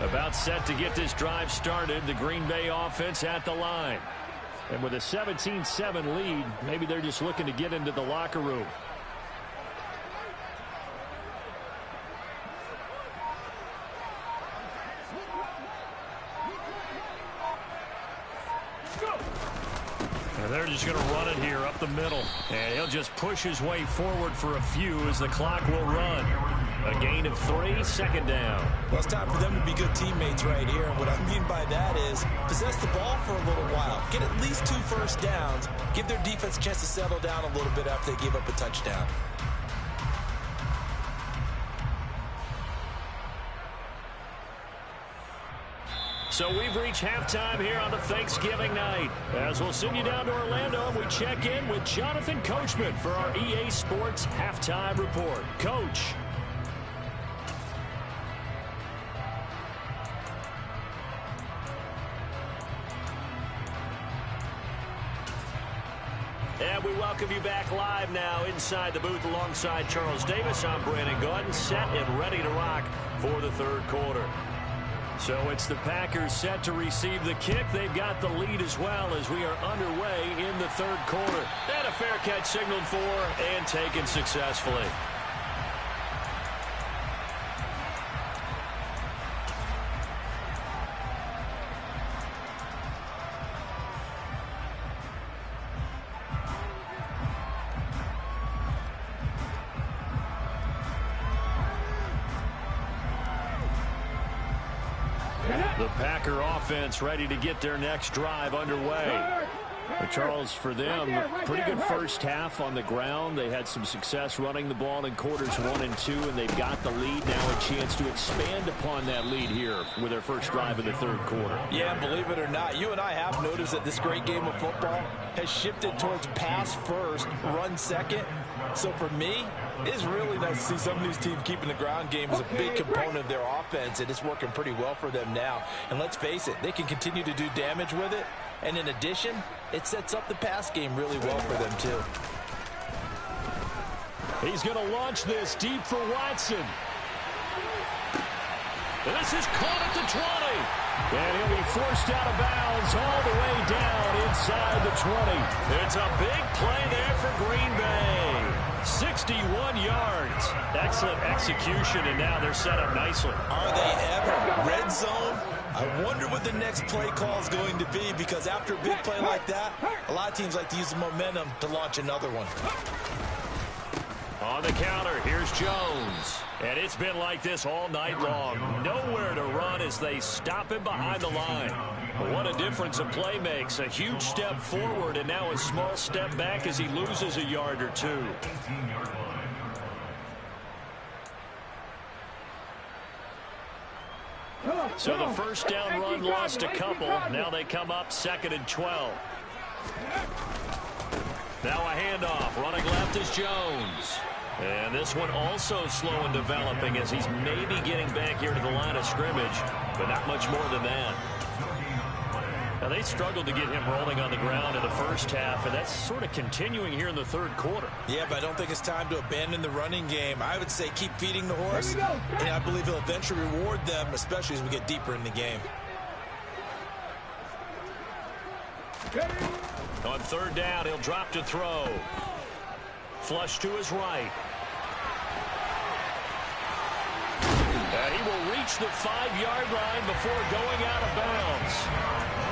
About set to get this drive started. The Green Bay offense at the line. And with a 17-7 lead, maybe they're just looking to get into the locker room. And they're just going to run it here up the middle. And he'll just push his way forward for a few as the clock will run. A gain of 3, second down. Well, it's time for them to be good teammates right here. And what I mean by that is possess the ball for a little while. Get at least 2 first downs. Give their defense a chance to settle down a little bit after they give up a touchdown. So we've reached halftime here on the Thanksgiving night. As we'll send you down to Orlando, and we check in with Jonathan Coachman for our EA Sports Halftime Report. Coach. And we welcome you back live now inside the booth alongside Charles Davis. I'm Brandon Gordon, set and ready to rock for the third quarter. So it's the Packers set to receive the kick. They've got the lead as well as we are underway in the third quarter. And a fair catch signaled for and taken successfully. The Packer offense ready to get their next drive underway. But Charles, for them, pretty good first half on the ground. They had some success running the ball in quarters 1 and 2, and they've got the lead. Now a chance to expand upon that lead here with their first drive in the third quarter. Yeah, believe it or not, you and I have noticed that this great game of football has shifted towards pass first, run second. So for me, it's really nice to see some of these teams keeping the ground game as a big component of their offense, and it's working pretty well for them now. And let's face it, they can continue to do damage with it. And in addition, it sets up the pass game really well for them, too. He's going to launch this deep for Watson. This is caught at the 20. And he'll be forced out of bounds all the way down inside the 20. It's a big play there for Green Bay. 61 yards. Excellent execution, and now they're set up nicely. Are they ever? Red zone? I wonder what the next play call is going to be, because after a big play like that, a lot of teams like to use the momentum to launch another one. On the counter, here's Jones. And it's been like this all night long. Nowhere to run as they stop him behind the line. What a difference a play makes. A huge step forward and now a small step back as he loses a yard or two. So the first down run lost a couple. Now they come up 2nd and 12. Now a handoff. Running left is Jones. And this one also slow in developing as he's maybe getting back here to the line of scrimmage, but not much more than that. Now they struggled to get him rolling on the ground in the first half, and that's sort of continuing here in the third quarter. Yeah, but I don't think it's time to abandon the running game. I would say keep feeding the horse, and I believe he'll eventually reward them, especially as we get deeper in the game. On third down, he'll drop to throw. Flush to his right. And he will reach the 5-yard line before going out of bounds.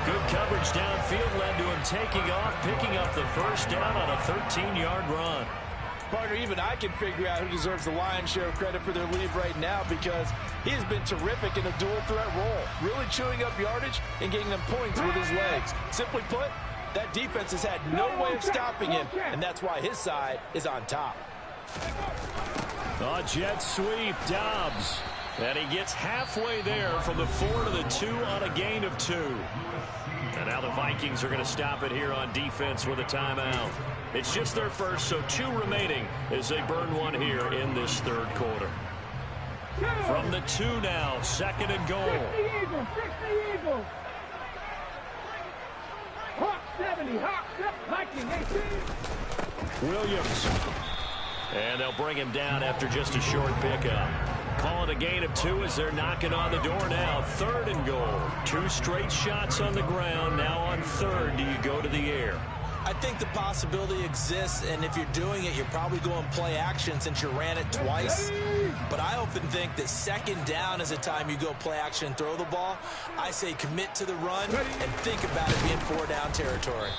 Good coverage downfield led to him taking off, picking up the first down on a 13-yard run. Partner, even I can figure out who deserves the lion's share of credit for their lead right now, because he has been terrific in a dual threat role, really chewing up yardage and getting them points with his legs. Simply put, that defense has had no way of stopping him, and that's why his side is on top. A jet sweep, Dobbs. And he gets halfway there from the 4 to the 2 on a gain of 2. And now the Vikings are going to stop it here on defense with a timeout. It's just their first, so 2 remaining as they burn one here in this third quarter. From the 2 now, 2nd and goal. 60 Eagles, 60 Eagles. Hawk 70, Hawk 19, 18. Williams. And they'll bring him down after just a short pickup. call it a gain of 2 as they're knocking on the door now. 3rd and goal. 2 straight shots on the ground. Now on 3rd, do you go to the air? I think the possibility exists, and if you're doing it, you're probably going play action since you ran it twice. But I often think that 2nd down is the time you go play action and throw the ball. I say commit to the run and think about it being 4-down territory.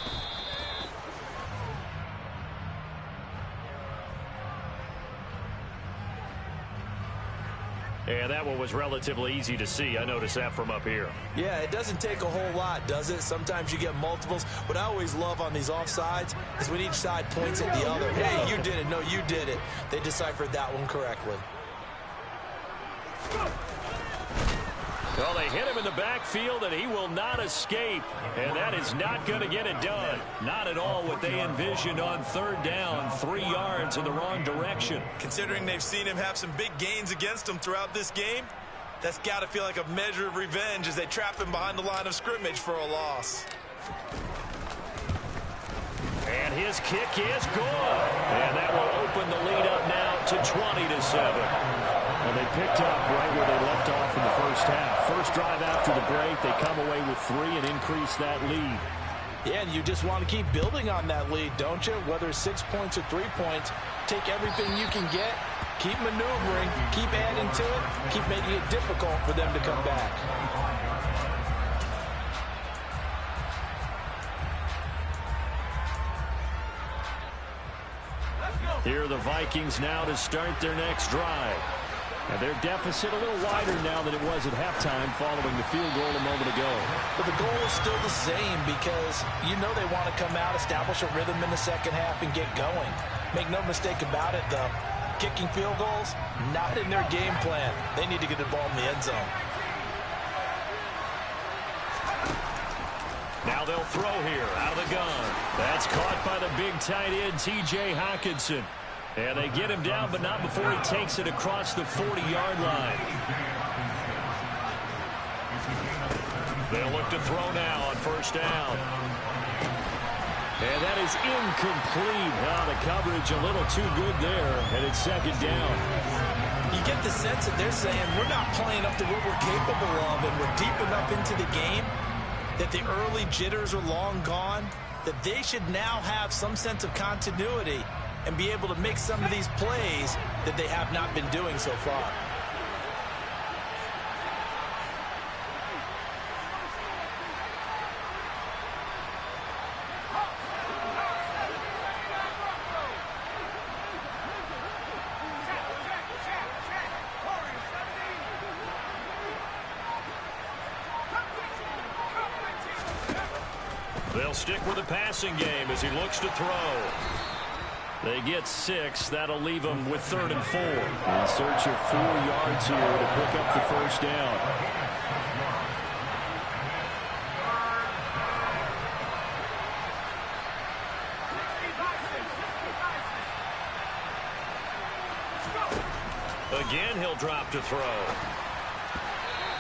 Yeah, that one was relatively easy to see. I noticed that from up here. Yeah, it doesn't take a whole lot, does it? Sometimes you get multiples. What I always love on these offsides is when each side points at the other. Hey, you did it. No, you did it. They deciphered that one correctly. Well, they hit him in the backfield, and he will not escape. And that is not going to get it done. Not at all what they envisioned on 3rd down. 3 yards in the wrong direction. Considering they've seen him have some big gains against them throughout this game, that's got to feel like a measure of revenge as they trap him behind the line of scrimmage for a loss. And his kick is good. And that will open the lead up now to 20-7. Well, they picked up right where they left off in the first half. First drive after the break, they come away with 3 and increase that lead. Yeah, and you just want to keep building on that lead, don't you? Whether it's 6 points or 3 points, take everything you can get, keep maneuvering, keep adding to it, keep making it difficult for them to come back. Here are the Vikings now to start their next drive. And their deficit a little wider now than it was at halftime following the field goal a moment ago. But the goal is still the same because you know they want to come out, establish a rhythm in the second half, and get going. Make no mistake about it, though. Kicking field goals, not in their game plan. They need to get the ball in the end zone. Now they'll throw here out of the gun. That's caught by the big tight end, T.J. Hockenson. And they get him down, but not before he takes it across the 40-yard line. They'll look to throw now on 1st down. And that is incomplete. The coverage a little too good there, and it's 2nd down. You get the sense that they're saying we're not playing up to what we're capable of, and we're deep enough into the game that the early jitters are long gone, that they should now have some sense of continuity and be able to make some of these plays that they have not been doing so far. They'll stick with the passing game as he looks to throw. They get 6. That'll leave them with 3rd and 4. In search of 4 yards here to pick up the 1st down. Again, he'll drop to throw.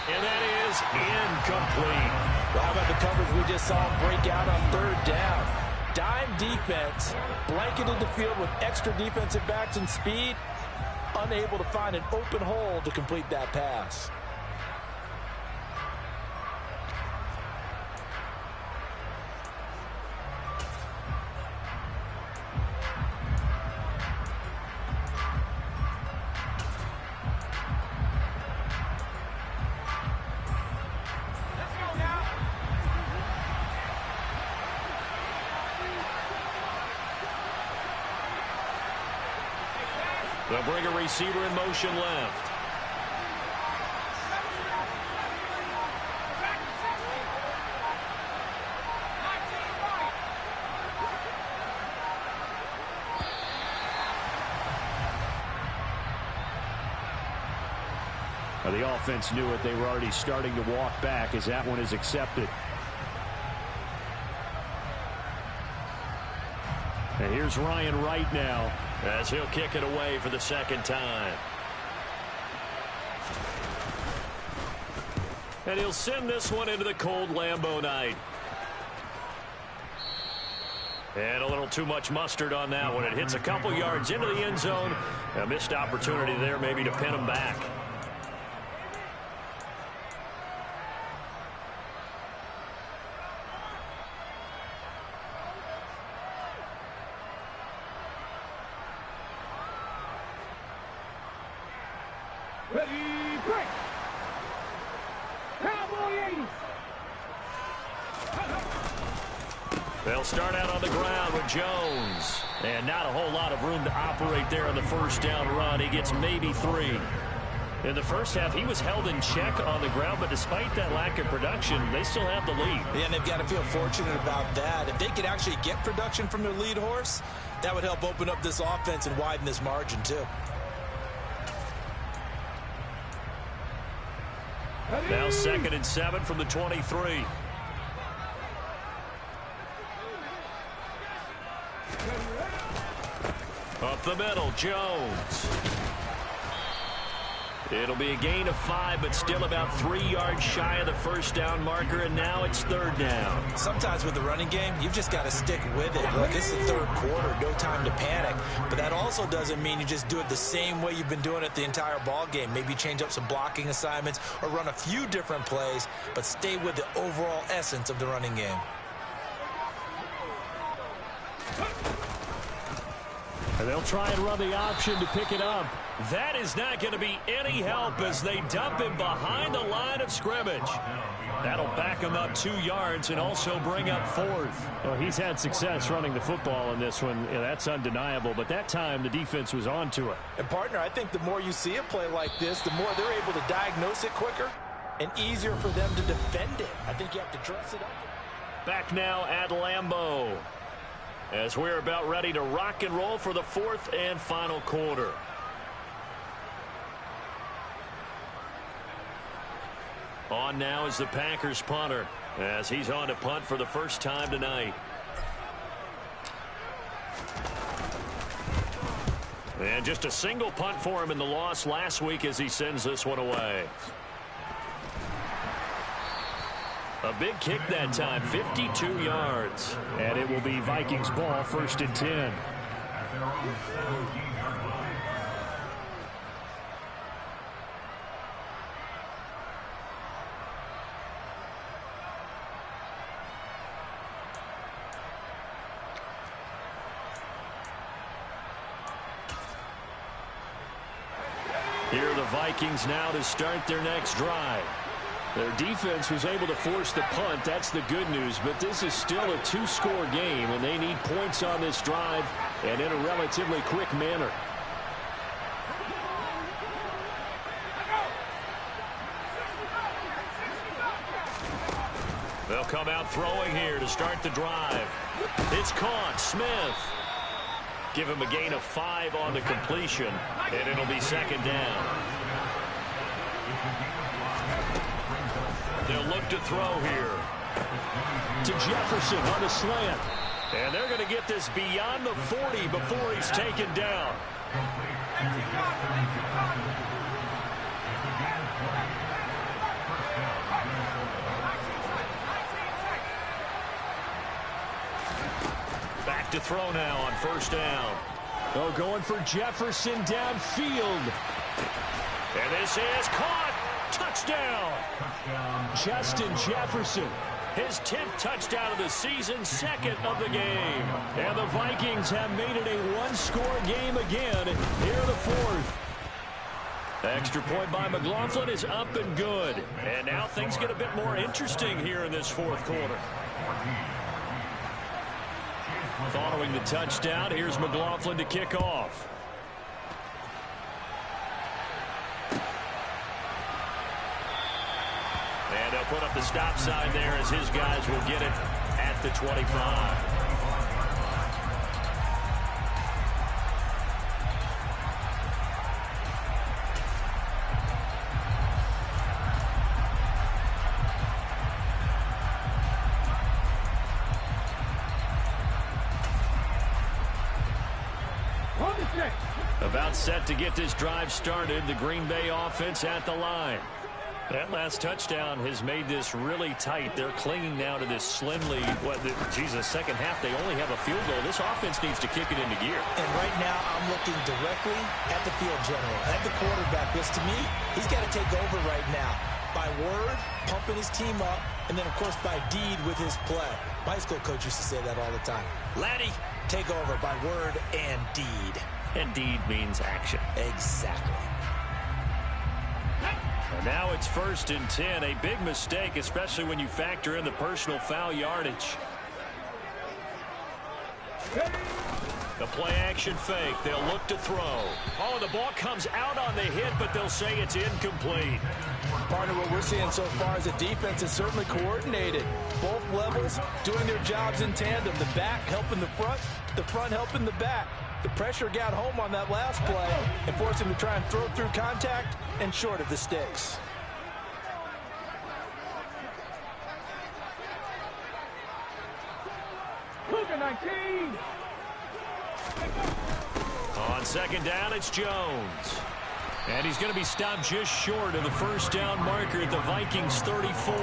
And that is incomplete. Well, how about the coverage we just saw him break out on 3rd down? Dime defense, blanketed the field with extra defensive backs and speed, unable to find an open hole to complete that pass. They'll bring a receiver in motion left. Now the offense knew it. They were already starting to walk back as that one is accepted. And here's Ryan Wright now as he'll kick it away for the 2nd time. And he'll send this one into the cold Lambeau night. And a little too much mustard on that one. It hits a couple yards into the end zone. A missed opportunity there maybe to pin him back. Ready, break. Cowboy 80. They'll start out on the ground with Jones. And not a whole lot of room to operate there on the first down run. He gets maybe 3. In the first half, he was held in check on the ground, but despite that lack of production, they still have the lead. Yeah, and they've got to feel fortunate about that. If they could actually get production from their lead horse, that would help open up this offense and widen this margin, too. Now 2nd and 7 from the 23. Up the middle, Jones. It'll be a gain of 5, but still about 3 yards shy of the first down marker, and now it's 3rd down. Sometimes with the running game, you've just got to stick with it. Look, it's the 3rd quarter, no time to panic. But that also doesn't mean you just do it the same way you've been doing it the entire ball game. Maybe change up some blocking assignments or run a few different plays, but stay with the overall essence of the running game. And they'll try and run the option to pick it up. That is not going to be any help as they dump him behind the line of scrimmage. That'll back him up 2 yards and also bring up 4th. Well, he's had success running the football in this one. Yeah, that's undeniable. But that time, the defense was on to it. And, partner, I think the more you see a play like this, the more they're able to diagnose it quicker and easier for them to defend it. I think you have to dress it up. Back now at Lambeau, as we're about ready to rock and roll for the 4th and final quarter. On now is the Packers punter, as he's on to punt for the first time tonight. And just a single punt for him in the loss last week as he sends this one away. A big kick that time, 52 yards. And it will be Vikings ball, 1st and 10. Here are the Vikings now to start their next drive. Their defense was able to force the punt. That's the good news. But this is still a 2-score game, and they need points on this drive and in a relatively quick manner. They'll come out throwing here to start the drive. It's caught. Smith. Give him a gain of 5 on the completion, and it'll be 2nd down. They'll look to throw here. To Jefferson on the slant. And they're going to get this beyond the 40 before he's taken down. Back to throw now on 1st down. Oh, going for Jefferson downfield. And this is caught. Touchdown. Justin Jefferson. His 10th touchdown of the season, 2nd of the game. And the Vikings have made it a 1-score game again here in the 4th. Extra point by McLaughlin is up and good. And now things get a bit more interesting here in this 4th quarter. Following the touchdown, here's McLaughlin to kick off. And they'll put up the stop sign there as his guys will get it at the 25. About set to get this drive started. The Green Bay offense at the line. That last touchdown has made this really tight. They're clinging now to this slim lead. Second half, they only have a field goal. This offense needs to kick it into gear. And right now, I'm looking directly at the field general, at the quarterback, because to me, he's got to take over right now. By word, pumping his team up, and then, of course, by deed with his play. My high school coach used to say that all the time. Laddie, take over by word and deed. And deed means action. Exactly. And now it's 1st and 10. A big mistake, especially when you factor in the personal foul yardage. The play-action fake. They'll look to throw. Oh, the ball comes out on the hit, but they'll say it's incomplete. Partner, what we're seeing so far is the defense is certainly coordinated. Both levels doing their jobs in tandem. The back helping the front helping the back. The pressure got home on that last play and forced him to try and throw through contact and short of the sticks. Cougar 19. On 2nd down, it's Jones. And he's going to be stopped just short of the 1st down marker at the Vikings 34.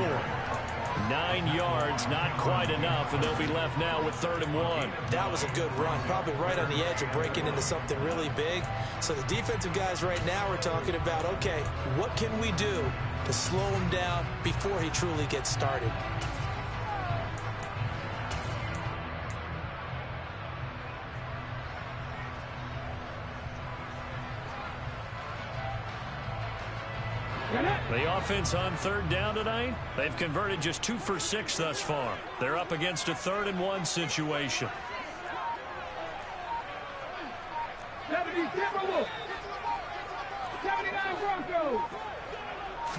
9 yards, not quite enough, and they'll be left now with 3rd and 1. That was a good run, probably right on the edge of breaking into something really big. So the defensive guys right now are talking about, okay, what can we do to slow him down before he truly gets started? The offense on 3rd down tonight, they've converted just 2 for 6 thus far. They're up against a 3rd and 1 situation. 70 Timberwolves. 79 Broncos.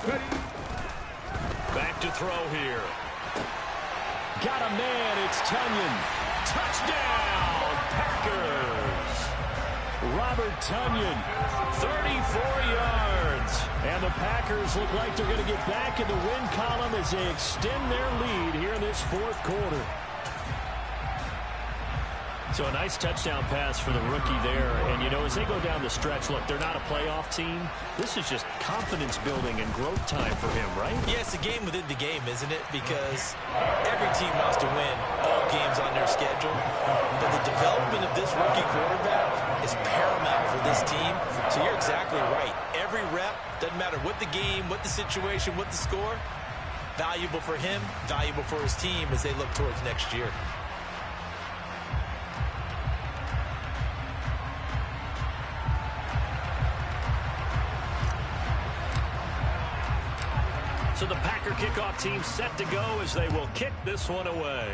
Ready. Back to throw here. Got a man, it's Tonyan. Touchdown, Packers. Robert Tonyan, 34 yards. And the Packers look like they're going to get back in the win column as they extend their lead here in this 4th quarter. So a nice touchdown pass for the rookie there. And, you know, as they go down the stretch, look, they're not a playoff team. This is just confidence building and growth time for him, right? Yeah, it's a game within the game, isn't it? Because every team wants to win all games on their schedule. But the development of this rookie quarterback is paramount for this team. So you're exactly right. Every rep, doesn't matter what the game, what the situation, what the score, valuable for him, valuable for his team as they look towards next year. So the Packer kickoff team set to go as they will kick this one away.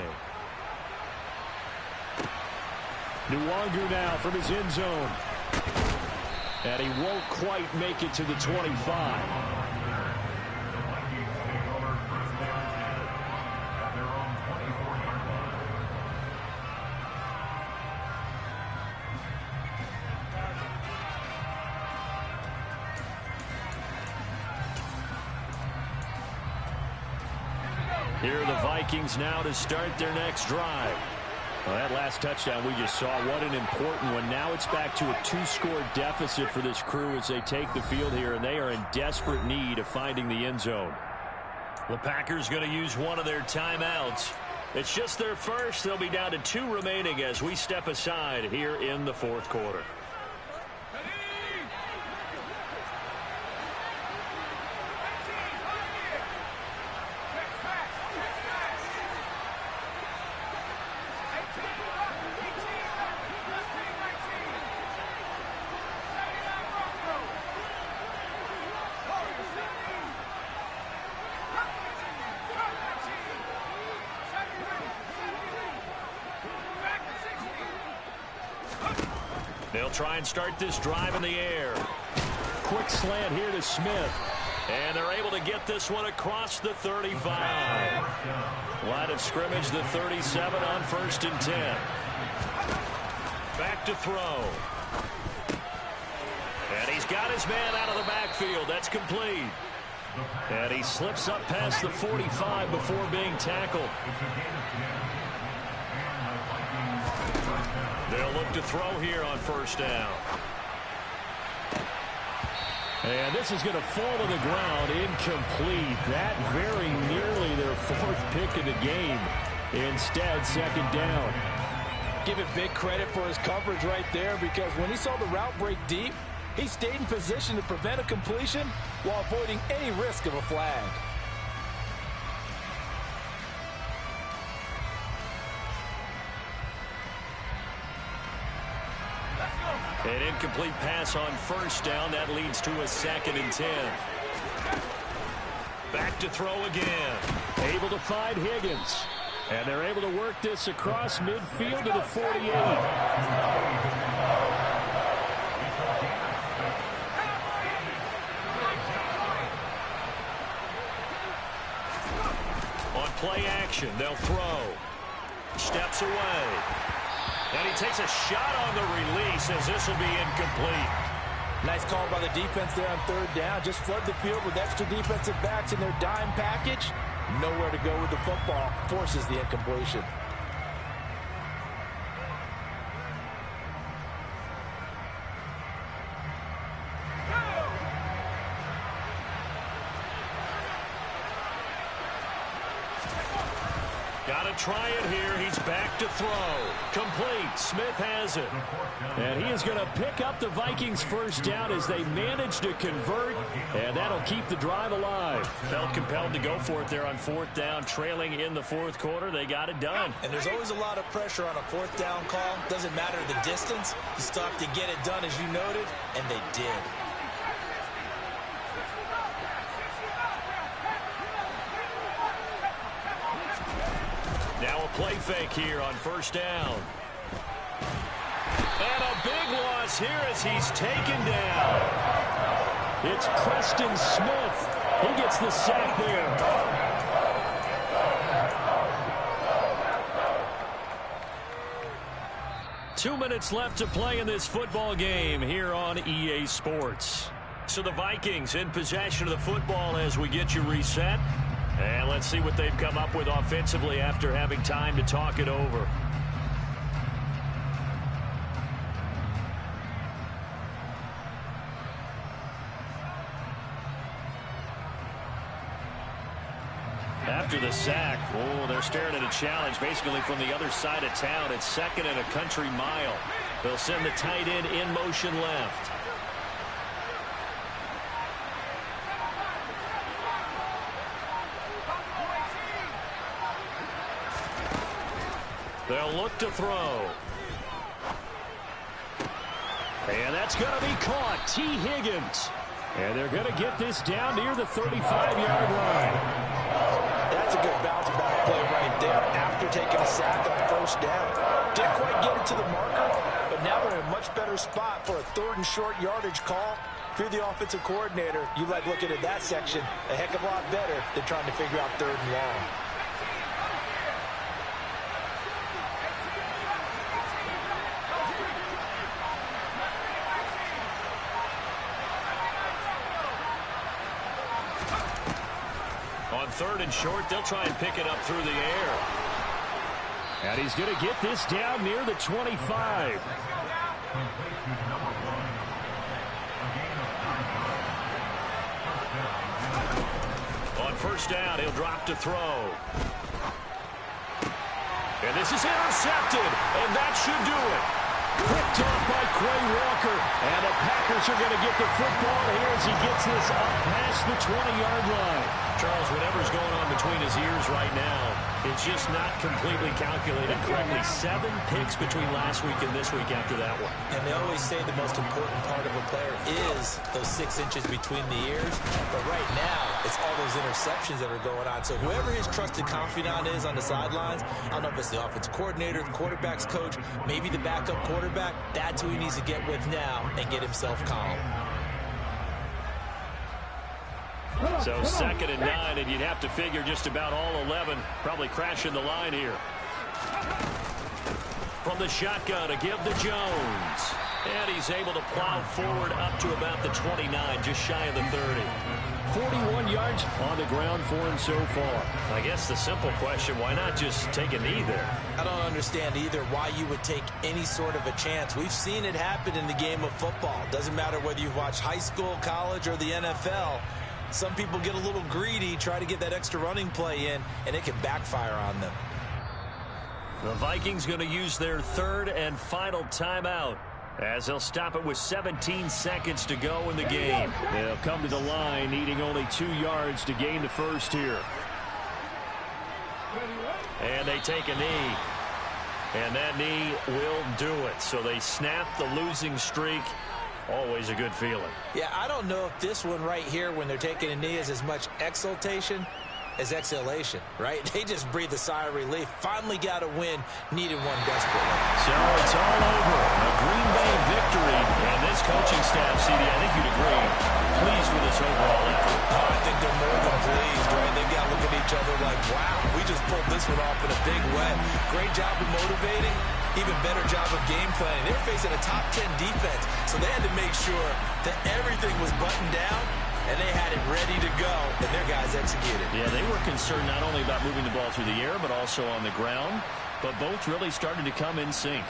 Nwangu now from his end zone. And he won't quite make it to the 25. Here are the Vikings now to start their next drive. Well, that last touchdown we just saw, what an important one. Now it's back to a 2-score deficit for this crew as they take the field here, and they are in desperate need of finding the end zone. The Packers going to use one of their timeouts. It's just their first. They'll be down to 2 remaining as we step aside here in the 4th quarter. They'll try and start this drive in the air. Quick slant here to Smith. And they're able to get this one across the 35. Line of scrimmage, the 37 on 1st and 10. Back to throw. And he's got his man out of the backfield. That's complete. And he slips up past the 45 before being tackled. They'll look to throw here on 1st down. And this is going to fall to the ground, incomplete. That very nearly their 4th pick of the game. Instead, 2nd down. Give it big credit for his coverage right there, because when he saw the route break deep, he stayed in position to prevent a completion while avoiding any risk of a flag. An incomplete pass on 1st down. That leads to a 2nd and 10. Back to throw again. Able to find Higgins. And they're able to work this across midfield to the 48. On play action, they'll throw. Steps away. And he takes a shot on the release as this will be incomplete. Nice call by the defense there on third down. Just flood the field with extra defensive backs in their dime package. Nowhere to go with the football. Forces the incompletion. Got to try it here. He's back to throw. Complete. Smith has it. And he is going to pick up the Vikings' first down as they manage to convert, and that'll keep the drive alive. Felt compelled to go for it there on fourth down, trailing in the fourth quarter. They got it done. And there's always a lot of pressure on a fourth down call. Doesn't matter the distance. You still have to get it done, as you noted, and they did. Now a play fake here on first down. And a big loss here as he's taken down. It's Preston Smith. He gets the sack there. Two minutes left to play in this football game here on EA Sports. So the Vikings in possession of the football as we get you reset. And let's see what they've come up with offensively after having time to talk it over. After the sack, they're staring at a challenge basically from the other side of town. It's second and a country mile. They'll send the tight end in motion left. They'll look to throw. And that's going to be caught. T. Higgins. And they're going to get this down near the 35-yard line. That's a good bounce back play right there after taking a sack on first down. Didn't quite get it to the marker, but now they're in a much better spot for a third and short yardage call. If you're the offensive coordinator, you like looking at that section a heck of a lot better than trying to figure out third and long. On third and short, they'll try and pick it up through the air. And he's going to get this down near the 25. On first down, he'll drop to throw. And this is intercepted, and that should do it. Picked off by Quay Walker. And the Packers are going to get the football here as he gets this up past the 20-yard line. Charles, whatever's going on between his ears right now, it's just not completely calculated correctly. 7 picks between last week and this week after that one. And they always say the most important part of a player is those 6 inches between the ears. But right now, it's all those interceptions that are going on. So whoever his trusted confidant is on the sidelines, I don't know if it's the offensive coordinator, the quarterback's coach, maybe the backup quarterback, that's who he needs to get with now and get himself calm. So second and 9, and you'd have to figure just about all 11 probably crashing the line here. From the shotgun to give to Jones. And he's able to plow forward up to about the 29, just shy of the 30. 41 yards on the ground for him so far. I guess the simple question, why not just take a knee there? I don't understand either why you would take any sort of a chance. We've seen it happen in the game of football. Doesn't matter whether you've watched high school, college, or the NFL. Some people get a little greedy, try to get that extra running play in, and it can backfire on them. The Vikings going to use their third and final timeout as they'll stop it with 17 seconds to go in the game. They'll come to the line needing only 2 yards to gain the first here. And they take a knee. And that knee will do it. So they snap the losing streak always a good feeling. Yeah, I don't know if this one right here, when they're taking a knee, is as much exultation as exhalation, right? They just breathe a sigh of relief. Finally got a win, needed one desperately. So it's all over. A Green Bay victory. And this coaching staff, CD, I think you'd agree, pleased with this overall effort. Oh, I think they're more than pleased, right? They've got to look at each other like, wow, we just pulled this one off in a big way. Great job of motivating. Even better job of game planning. They were facing a top 10 defense, so they had to make sure that everything was buttoned down, and they had it ready to go, and their guys executed. Yeah, they were concerned not only about moving the ball through the air, but also on the ground, but both really started to come in sync.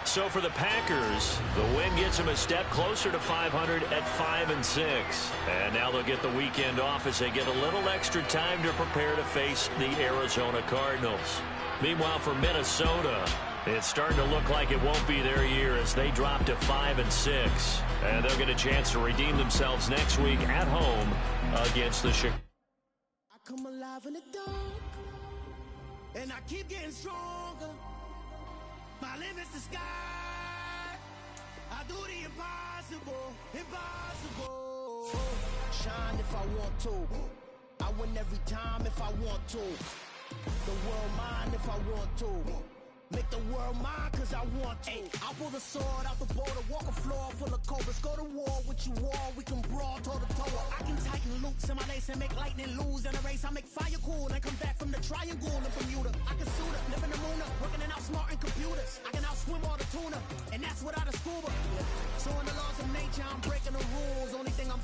So for the Packers, the win gets them a step closer to 500 at 5-6. And now they'll get the weekend off as they get a little extra time to prepare to face the Arizona Cardinals. Meanwhile, for Minnesota, it's starting to look like it won't be their year as they drop to 5-6. And they'll get a chance to redeem themselves next week at home against the Chicago. I come alive in the dark, and I keep getting stronger. My limit's the sky. I do the impossible, impossible. Shine if I want to. I win every time if I want to. The world mine if I want to. Make the world mine cause I want to. I'll pull the sword out the border, walk a floor full of cobras. Go to war with you all, we can brawl toe to toe. I can tighten loops in my lace and make lightning lose in a race. I make fire cool and come back from the triangle in Bermuda. I can suit up, live in the moon up, working and outsmarting computers. I can outswim all the tuna, and that's without a scuba. So in the laws of nature, I'm breaking the rules. Only thing I'm